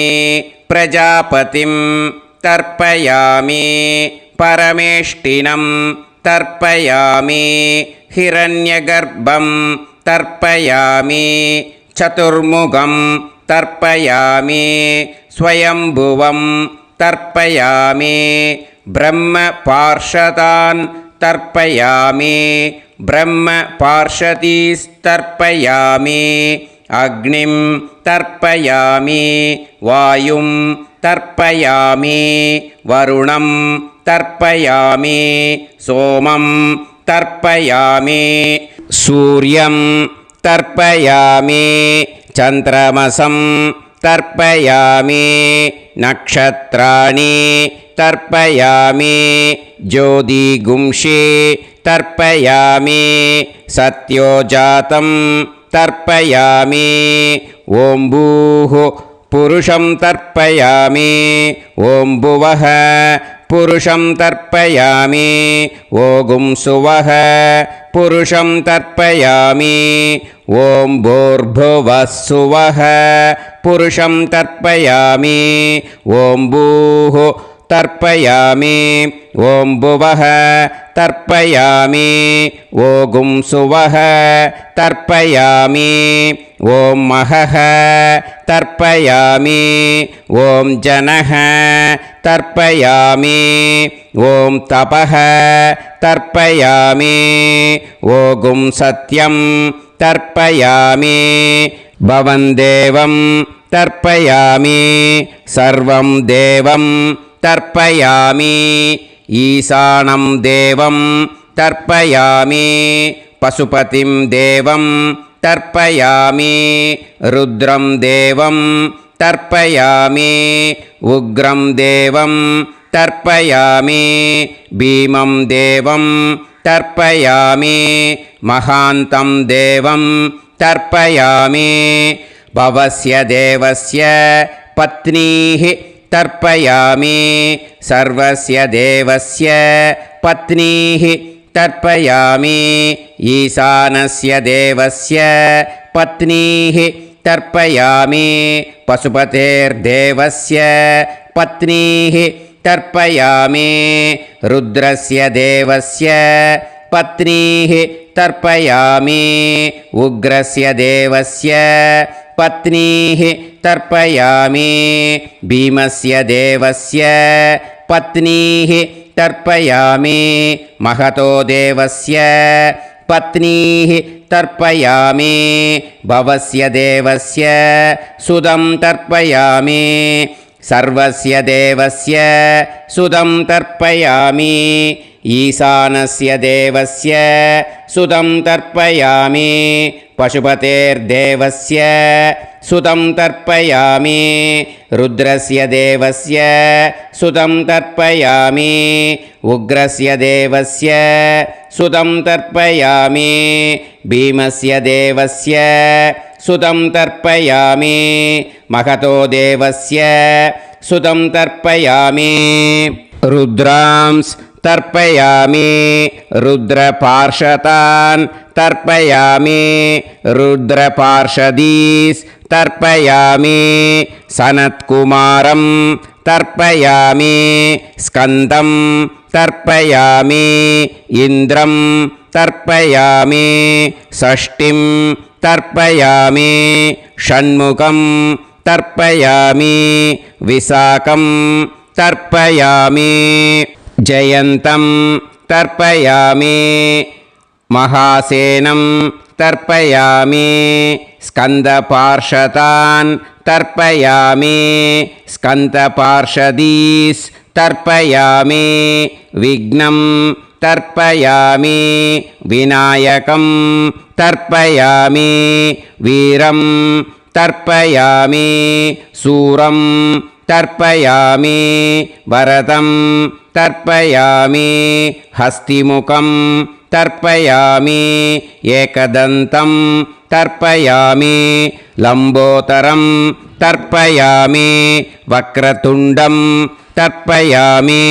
प्रजापतिं तर्पयामि परमेष्टिनं तर्पयामि हिरण्यगर्भं तर्पयामि चतुर्मुखं तर्पयामि स्वयंभुवं तर्पयामि ब्रह्मपार्षदान् तर्पयामि ब्रह्मपार्षदीस्तर्पयामि अग्निं तर्पयामि वायुं तर्पयामि वरुणं तर्पयामि सोमं तर्पयामि सूर्यं तर्पयामि चन्द्रमसं तर्पयामि नक्षत्राणि तर्पयामि ज्योतिगुंषि तर्पयामि सत्योजातं तर्पयामि ॐ भूः पुरुषं तर्पयामि ॐ भुवः पुरुषं तर्पयामि ॐ सुवः पुरुषं तर्पयामि ॐ भूर्भुवः सुवः पुरुषं तर्पयामि ॐ भूः तर्पयामि ॐ भुवः तर्पयामि ॐ सुवः तर्पयामि ॐ महः तर्पयामि ॐ जनः तर्पयामि ॐ तपः तर्पयामि ॐ सत्यं तर्पयामि भवन् देवं तर्पयामि सर्वं देवं तर्पयामि ईशानं देवं तर्पयामि पशुपतिं देवं तर्पयामि रुद्रं देवं तर्पयामि उग्रं देवं तर्पयामि भीमं देवं तर्पयामि महान्तं देवं तर्पयामि भवस्य देवस्य पत्नीः तर्पयामि सर्वस्य देवस्य पत्नीः तर्पयामि ईशानस्य देवस्य पत्नीः तर्पयामि पशुपतेर्देवस्य पत्नीः तर्पयामि रुद्रस्य देवस्य पत्नीः तर्पयामि उग्रस्य देवस्य पत्नीः तर्पयामि भीमस्य देवस्य पत्नीः तर्पयामि महतो देवस्य पत्नीः तर्पयामि भवस्य देवस्य सुदं तर्पयामि सर्वस्य देवस्य सुदं तर्पयामि ईशानस्य देवस्य सुदं तर्पयामि पशुपतेर्देवस्य सुतं तर्पयामि रुद्रस्य देवस्य सुतं तर्पयामि उग्रस्य देवस्य सुतं तर्पयामि भीमस्य देवस्य सुतं तर्पयामि महतो देवस्य सुतं तर्पयामि रुद्रांस् तर्पयामि रुद्रपार्षदान् तर्पयामि रुद्रपार्षदीस् तर्पयामि सनत्कुमारं तर्पयामि स्कन्दं तर्पयामि इन्द्रं तर्पयामि षष्ठिं तर्पयामि षण्मुखं तर्पयामि विशाखं तर्पयामि जयन्तं तर्पयामि महासेनं तर्पयामि स्कन्दपार्षदान् तर्पयामि स्कन्दपार्षदीस् तर्पयामि विघ्नं तर्पयामि विनायकं तर्पयामि वीरं तर्पयामि सूरं तर्पयामि वरदं तर्पयामि हस्तिमुखं तर्पयामि एकदन्तं तर्पयामि लम्बोदरं तर्पयामि वक्रतुण्डं तर्पयामि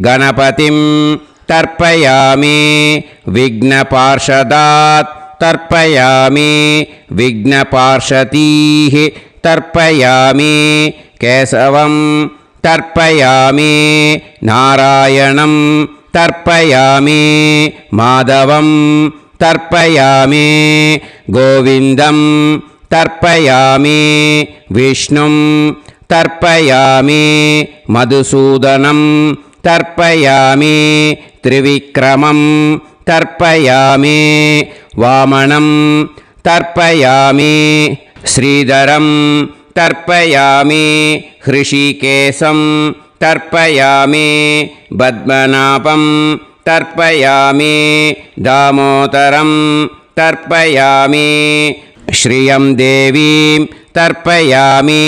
गणपतिं तर्पयामि विघ्नपार्षदात् तर्पयामि विघ्नपार्षदीः तर्पयामि केशवं तर्पयामि नारायणं तर्पयामि माधवं तर्पयामि गोविन्दं तर्पयामि विष्णुं तर्पयामि मधुसूदनं तर्पयामि त्रिविक्रमं तर्पयामि वामनं तर्पयामि श्रीधरं तर्पयामि हृषिकेशं तर्पयामि पद्मनाभं तर्पयामि दामोदरं तर्पयामि श्रियं देवीं तर्पयामि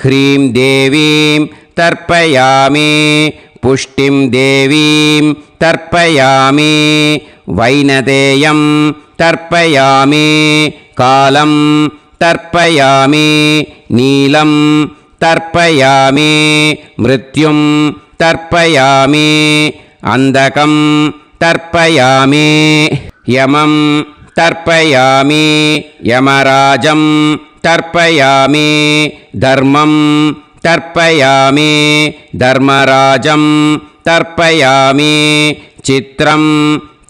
ह्रीं देवीं तर्पयामि पुष्टिं देवीं तर्पयामि वैनतेयं तर्पयामि कालं तर्पयामि नीलं तर्पयामि मृत्युं तर्पयामि अन्धकं तर्पयामि यमं तर्पयामि यमराजं तर्पयामि धर्मं तर्पयामि धर्मराजं तर्पयामि चित्रं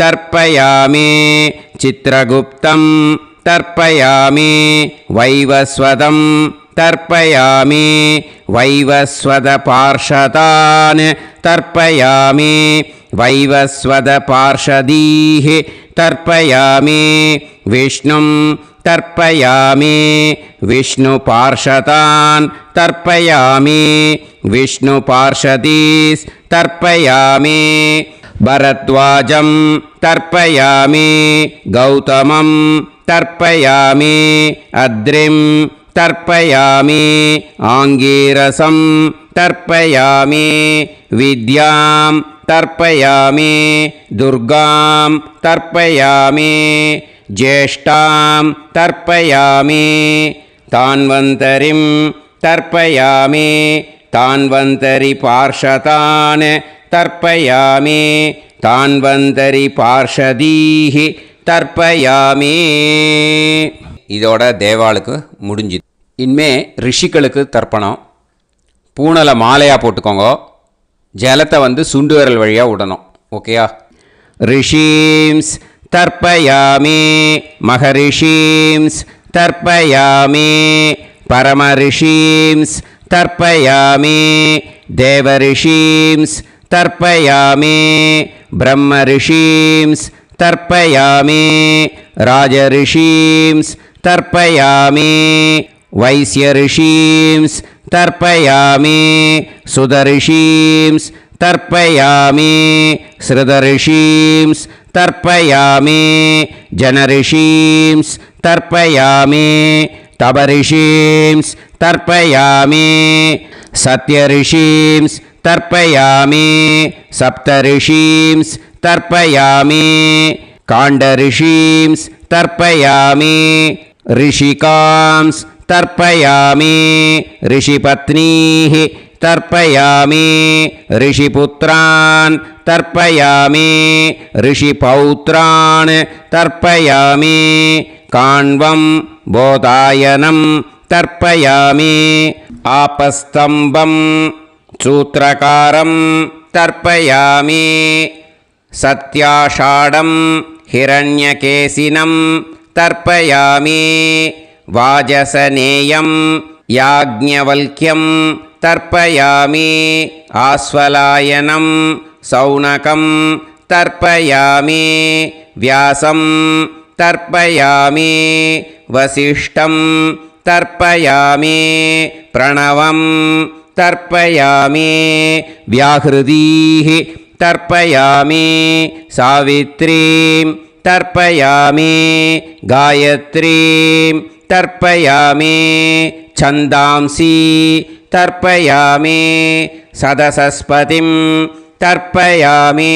तर्पयामि चित्रगुप्तं तर्पयामि वैवस्वतं तर्पयामि वैवस्वतपार्षदान् तर्पयामि वैवस्वतपार्षदीः तर्पयामि विष्णुं तर्पयामि विष्णुपार्षदान् तर्पयामि विष्णुपार्षदीस् तर्पयामि भरद्वाजं तर्पयामि गौतमं तर्पयामि अद्रिं तर्पयामि आङ्गीरसं तर्पयामि विद्यां तर्पयामि दुर्गां तर्पयामि ज्येष्ठां तर्पयामि तान्वन्तरिं तर्पयामि तान्वन्तरिपार्षदान् तर्पयामि तान्वन्तरिपार्षदीः தர்ப்பயாமி. இதோட தேவாளுக்கு முடிஞ்சுது. இனிமே ரிஷிகளுக்கு தர்ப்பணம். பூனலை மாலையாக போட்டுக்கோங்க. ஜலத்தை சுண்டு விரல் வழியாக விடணும். ஓகேயா? ரிஷீம்ஸ் தர்ப்பயாமி, மகரிஷீம்ஸ் தர்ப்பயாமி, பரமரிஷீம்ஸ் தர்ப்பயாமி, தேவரிஷீம்ஸ் தர்ப்பயாமி, பிரம்மரிஷீம்ஸ் तर्पयामि, राजऋषींस् तर्पयामि, वैश्यऋषींस् तर्पयामि, सुदऋषींस् तर्पयामि, श्रुतऋषींस् तर्पयामि, जनऋषींस् तर्पयामि, तपऋषींस् तर्पयामि सत्यऋषींस् तर्पयामि सप्तऋषींस् तर्पयामि काण्डऋषींस् तर्पयामि ऋषिकांस् तर्पयामि ऋषिपत्नीः तर्पयामि ऋषिपुत्रान् तर्पयामि ऋषिपौत्रान् तर्पयामि काण्वं बोधायनं तर्पयामि आपस्तम्भं सूत्रकारं तर्पयामि सत्याषाढं हिरण्यकेशिनं तर्पयामि वाजसनेयं याज्ञवल्क्यं तर्पयामि आस्वलायनं सौनकं तर्पयामि व्यासं तर्पयामि वसिष्ठं तर्पयामि प्रणवं तर्पयामि व्याहृतीः तर्पयामि सावित्रीं तर्पयामि गायत्रीं तर्पयामि छन्दांसि तर्पयामि सदसस्पतिं तर्पयामि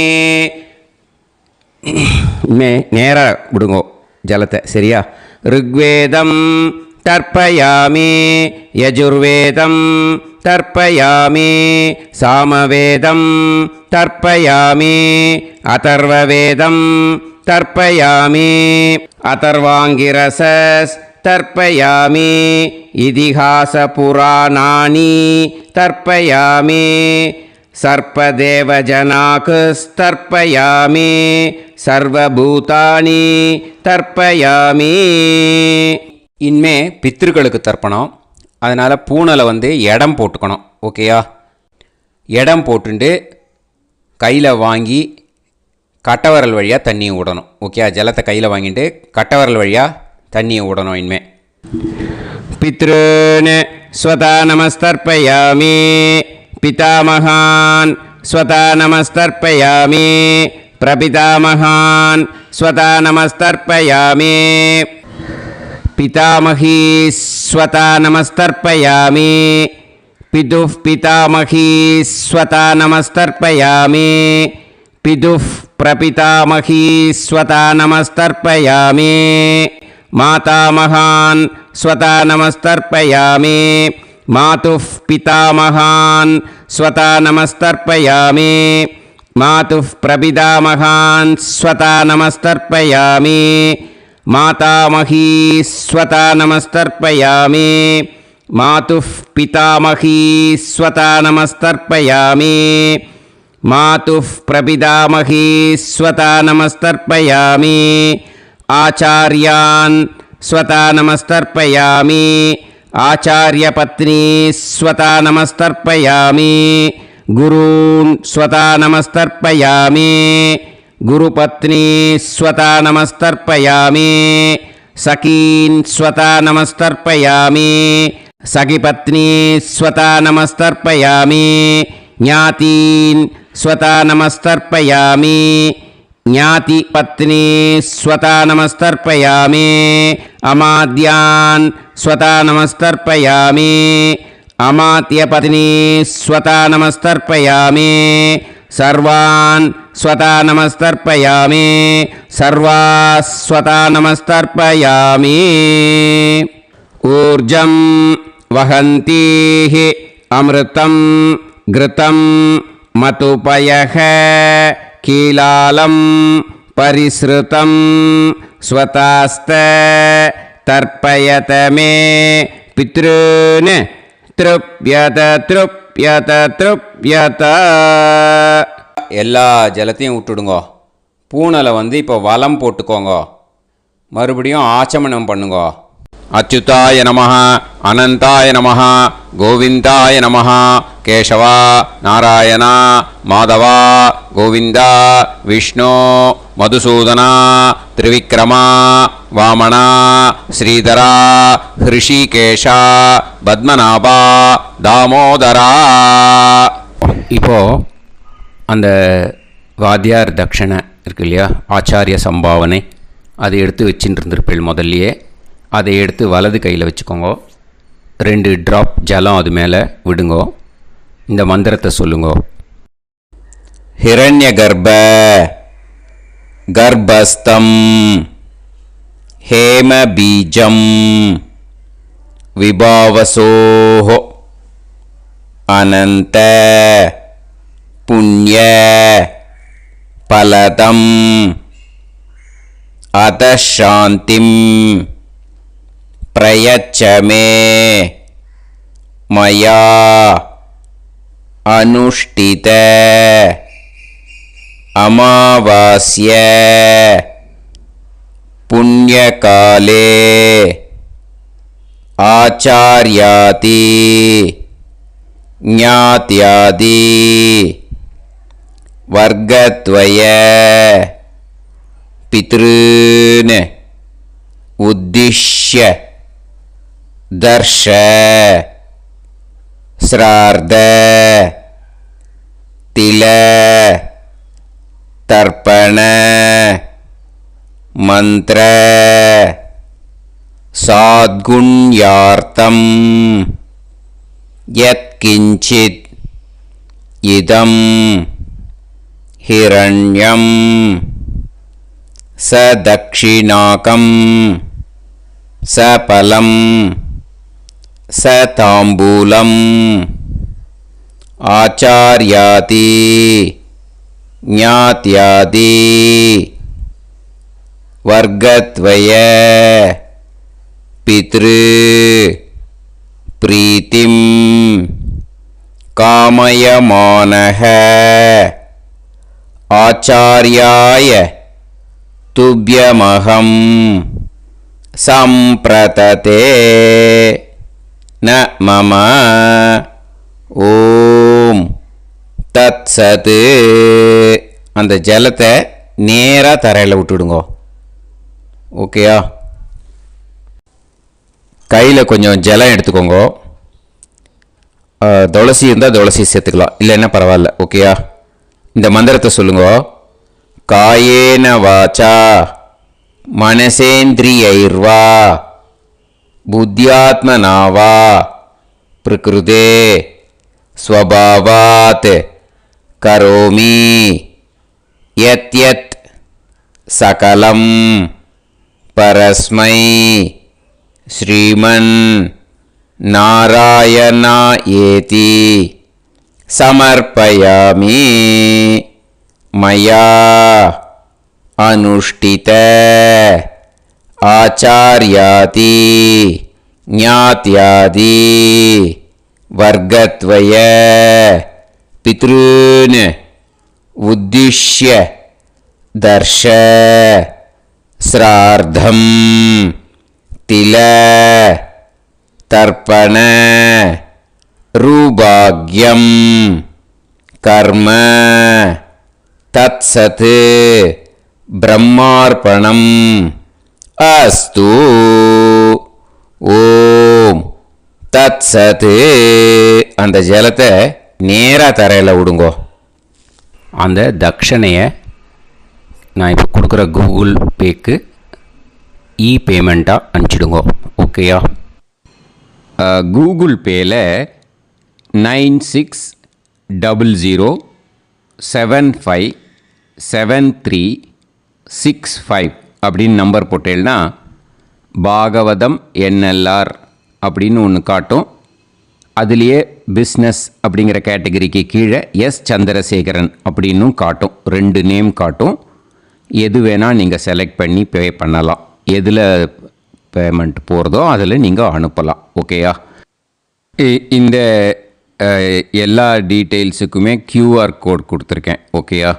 நேராக விடுங்கோ ஜலத்தை சரியா ऋग्वेदं तर्पयामि यजुर्वेदं तर्पयामि सामवेदं तर्पयामि अथर्ववेदं तर्पयामि अथर्वाङ्गिरसस् तर्पयामि इतिहासपुराणानि तर्पयामि सर्पदेवजनाकस्तर्पयामि सर्वभूतानि तर्पयामि இனிமே பித்திருக்களுக்கு தர்ப்பணம். அதனால் பூனலை இடம் போட்டுக்கணும். ஓகேயா? இடம் போட்டுண்டு கையில் வாங்கி கட்டவரல் வழியாக தண்ணியை விடணும். ஓகேயா? ஜலத்தை கையில் வாங்கிட்டு கட்டவரல் வழியாக தண்ணியை விடணும். இனிமே पितॄन् स्वता नमस्तर्पयामि पितामहान् स्वता नमस्तर्पयामि प्रपितामहान् स्वता नमस्तर्पयामि पितामही स्वता नमस्तर्पयामि पितुः पितामही स्वता नमस्तर्पयामि पितुः प्रपितामही स्वता नमस्तर्पयामि मातामहान् स्वता नमस्तर्पयामि मातुः पितामहान् स्वता नमस्तर्पयामि मातुः प्रपितामहान् स्वता नमस्तर्पयामि मातामही स्वता नमस्तर्पयामि मातुः पितामही स्वता नमस्तर्पयामि मातुः प्रपितामही स्वता नमस्तर्पयामि आचार्यान् स्वता नमस्तर्पयामि आचार्यपत्नी स्वता नमस्तर्पयामि गुरून् स्वता नमस्तर्पयामि गुरुपत्नी स्वता नमस्तर्पयामि सखीन् स्वता नमस्तर्पयामि सखिपत्नी स्वता नमस्तर्पयामि ज्ञातीन् स्वता नमस्तर्पयामि ज्ञातिपत्नी स्वता नमस्तर्पयामि अमाद्यान् स्वता नमस्तर्पयामि अमात्यपत्नी स्वता नमस्तर्पयामि सर्वान् स्वता नमस्तर्पयामि सर्वाः स्वता नमस्तर्पयामि ऊर्जं वहन्तीः अमृतं घृतं मतुपयः कीलालं परिसृतं स्वतास्त तर्पयत मे पितॄन् तृप्यत तृप्यत तृप्यत எல்லா ஜலத்தையும் விட்டுடுங்கோ. பூனலை இப்போ வலம் போட்டுக்கோங்கோ. மறுபடியும் ஆச்சமனம் பண்ணுங்கோ. அச்சுதாய நமஹ அனந்தாய நமஹ கோவிந்தாய நமஹ கேசவா நாராயணா மாதவா கோவிந்தா விஷ்ணு மதுசூதனா திரிவிக்ரமா வாமனா ஸ்ரீதரா ஹிருஷிகேஷா பத்மநாபா தாமோதரா. இப்போது அந்த வாத்தியார் தட்சணை இருக்கு இல்லையா, ஆச்சாரிய சம்பாவனை, அதை எடுத்து வச்சுட்டு இருந்திருப்பேள் முதல்லையே. அதை எடுத்து வலது கையில் வச்சுக்கோங்க. 2 ட்ராப் ஜலம் அது மேலே விடுங்கோ. இந்த மந்திரத்தை சொல்லுங்கோ. ஹிரண்யகர்ப கர்ப்பஸ்தம் ஹேமபீஜம் விபாவசோஹோ அனந்த புண்ணிய பலதம் அதசாந்திம் பிரயச்சமே மயா அனுஷ்டித அமாவாஸ்ய புண்ணியகாலே ஆச்சார்யாதி ஞாத்யாதி வர்க்கத்வய பித்ருன் உத்திஷ்ய தர்ஷ ஸ்ரார்த தில தர்ப்பண மந்திர சாத்குண்யார்த்தம் யத்கிஞ்சித் இதம் ஹிரண்யம் சதக்ஷிணாகம் சபலம் சதாம்பூலம் ஆச்சார்யாதி ஞாத்யாதி வர்க்கத்வய பித்ரு பிரீத்திம் காமயமானஹ ஆச்சார்யாய துப்யமஹம் சம்பிரததே ந மம ஓம் தத்சத். அந்த ஜலத்தை நேராக தரையில் விட்டுடுங்கோ. ஓகேயா? கையில் கொஞ்சம் ஜலம் எடுத்துக்கோங்க. துளசி இருந்தால் துளசி சேர்த்துக்கலாம், இல்லைன்னா பரவாயில்ல. ஓகேயா? இந்த மந்திரத்தை சொல்லுங்க. காயேன வாச்சா மனசேந்திரியைர்வா புத்தியாத்மனாவா பிரகிருதே ஸ்வபாவாத் கரோமி யத் யத் சகலம் பரஸ்மை ஸ்ரீமன் நாராயணா ஏதி சமர்ப்பயாமி மயா அனுஷ்டித ஆச்சார்யாதி ஞாத்யாதி வர்க்கத்வய பித்ருன் உத்திஷ்ய தர்ஷ ஸ்ரார்த்தம் தில தர்ப்பண ரூபாக்யம் கர்ம தத்சத் பிரம்மார்ப்பணம் அஸ்து. ஓம் தத்சத். அந்த ஜலத்தை நேராக தரையில் விடுங்கோ. அந்த தட்சணையை நான் இப்போ கொடுக்குற கூகுள் பேக்கு பேமெண்ட்டாக அனுப்பிச்சிடுங்கோ. ஓகேயா? கூகுள் பேயில் 9600757365 அப்படின்னு நம்பர் போட்டேன்னா பாகவதம் NLR அப்படின்னு ஒன்று காட்டும். அதுலேயே பிஸ்னஸ் அப்படிங்கிற கேட்டகரிக்கு கீழே எஸ் சந்திரசேகரன் அப்படின்னும் காட்டும். 2 நேம் காட்டும். எது வேணால் நீங்கள் செலக்ட் பண்ணி பே பண்ணலாம். எதில் பேமெண்ட் போகிறதோ அதில் நீங்கள் அனுப்பலாம். ஓகேயா? இந்த எல்லா டீட்டெயில்ஸுக்குமே QR கோட் கொடுத்துருக்கேன். ஓகேயா?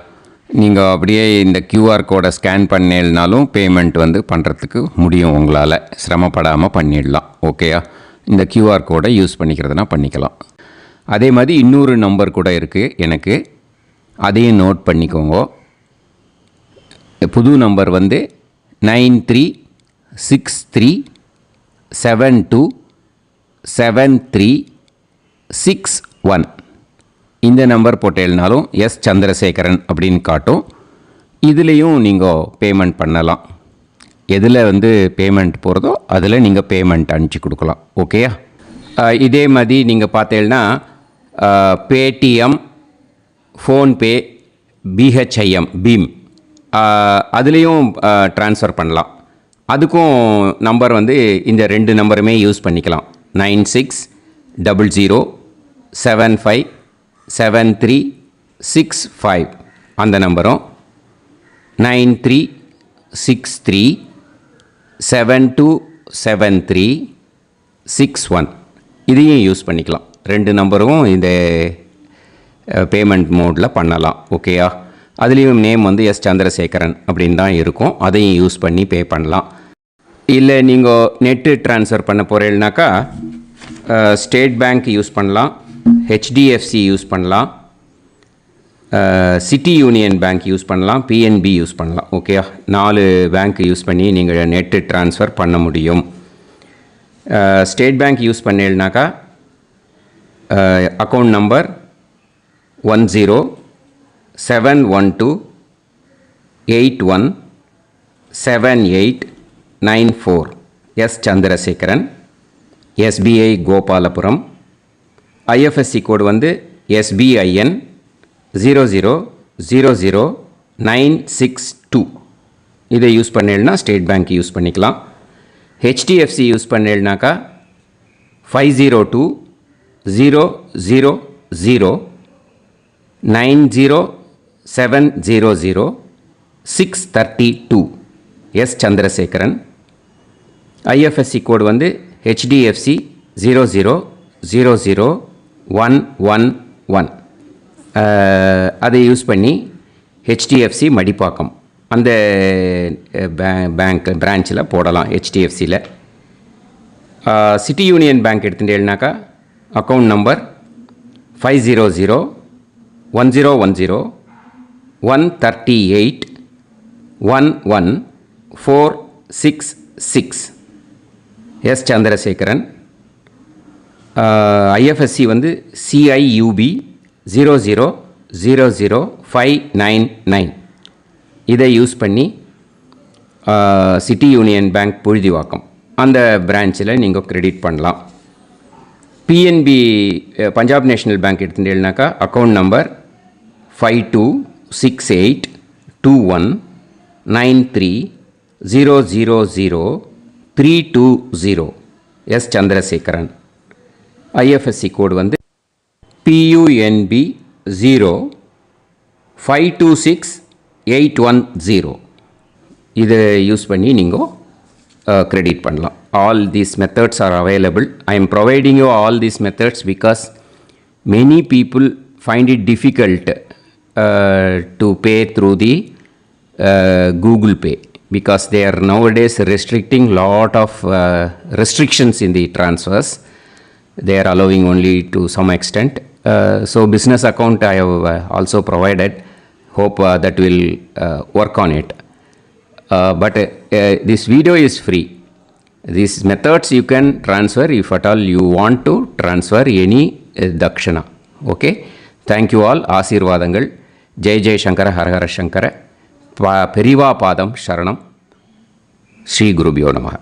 நீங்கள் அப்படியே இந்த QR கோடை ஸ்கேன் பண்ணேல்னாலும் பேமெண்ட் பண்ணுறதுக்கு முடியும். உங்களால் சிரமப்படாமல் பண்ணிடலாம். ஓகேயா? இந்த QR கோடை யூஸ் பண்ணிக்கிறதுனா பண்ணிக்கலாம். அதே மாதிரி இன்னொரு நம்பர் கூட இருக்குது எனக்கு, அதையும் நோட் பண்ணிக்கோங்க. புது நம்பர் 9363727361. இந்த நம்பர் போட்டேல்னாலும் எஸ் சந்திரசேகரன் அப்படின்னு காட்டும். இதுலேயும் நீங்கள் பேமெண்ட் பண்ணலாம். எதில் வந்து பேமெண்ட் போகிறதோ அதில் நீங்கள் பேமெண்ட் அனுப்பிச்சி கொடுக்கலாம். ஓகேயா? இதே மாதிரி நீங்கள் பார்த்தீங்கன்னா பேடிஎம், ஃபோன்பே, பிஹெச்ஐஎம், பீம் அதுலேயும் ட்ரான்ஸ்ஃபர் பண்ணலாம். அதுக்கும் நம்பர் வந்து இந்த 2 நம்பருமே யூஸ் பண்ணிக்கலாம். 9600757365 அந்த நம்பரும் 9363727361 இதையும் யூஸ் பண்ணிக்கலாம். 2 நம்பரும் இந்த பேமெண்ட் மோடில் பண்ணலாம். ஓகேயா? அதுலேயும் நேம் வந்து எஸ் சந்திரசேகரன் அப்படின்னு தான் இருக்கும். அதையும் யூஸ் பண்ணி பே பண்ணலாம். இல்லை நீங்கள் நெட்டு ட்ரான்ஸ்ஃபர் பண்ண போகிறீங்கனாக்கா ஸ்டேட் பேங்க் யூஸ் பண்ணலாம், ஹெச்டிஎஃப்சி யூஸ் பண்ணலாம், சிட்டி யூனியன் பேங்க் யூஸ் பண்ணலாம், பிஎன்பி யூஸ் பண்ணலாம். ஓகேயா? 4 பேங்க் யூஸ் பண்ணி நீங்கள் நெட்டு ட்ரான்ஸ்ஃபர் பண்ண முடியும். ஸ்டேட் பேங்க் யூஸ் பண்ணீங்கனாக்கா account number 10712817894 S Chandrasekaran, SBI Gopalapuram. IFSC code வந்து SBIN 0000962. இதை யூஸ் பண்ணேன்னா ஸ்டேட் பேங்க் யூஸ் பண்ணிக்கலாம். ஹெச்டிஎஃப்சி யூஸ் பண்ணேன்னாக்கா 5020009007000632 எஸ் சந்திரசேகரன். ஐஎஃப்எஸ்சி கோடு வந்து HDFC 0000111. அதை யூஸ் பண்ணி HDFC மடிப்பாக்கம் அந்த பேங்க் பிரான்ச்சில் போடலாம். HDFCயில் சிட்டி யூனியன் பேங்க் எடுத்துட்டேன்னாக்கா account number 5001010381146 S Chandrasekaran. IFSC வந்து CIUB 0000599. இதை யூஸ் பண்ணி சிட்டி யூனியன் பேங்க் புழுதிவாக்கம் அந்த பிரான்ச்சில் நீங்கள் கிரெடிட் பண்ணலாம். பிஎன்பி பஞ்சாப் நேஷ்னல் பேங்க் எடுத்துட்டேன்னாக்கா account number 52682193000320 S Chandrasekaran. IFSC code வந்து PUNB 0526810. இதை யூஸ் பண்ணி நீங்கள் கிரெடிட் பண்ணலாம். All these methods are available. I am providing you all these methods because many people find it difficult to pay through the Google Pay because they are nowadays restricting lot of restrictions in the transfers. They are allowing only to some extent. So business account I have also provided. Hope that will work on it. But this video is free. These methods you can transfer if at all you want to transfer any dakshana. Okay. Thank you all. ஆசீர்வாதங்கள். ஜெய் ஜெய் சங்கர ஹர ஹர சங்கர. பெரிவா பாதம் சரணம். ஸ்ரீ குருபியோ நமஹ.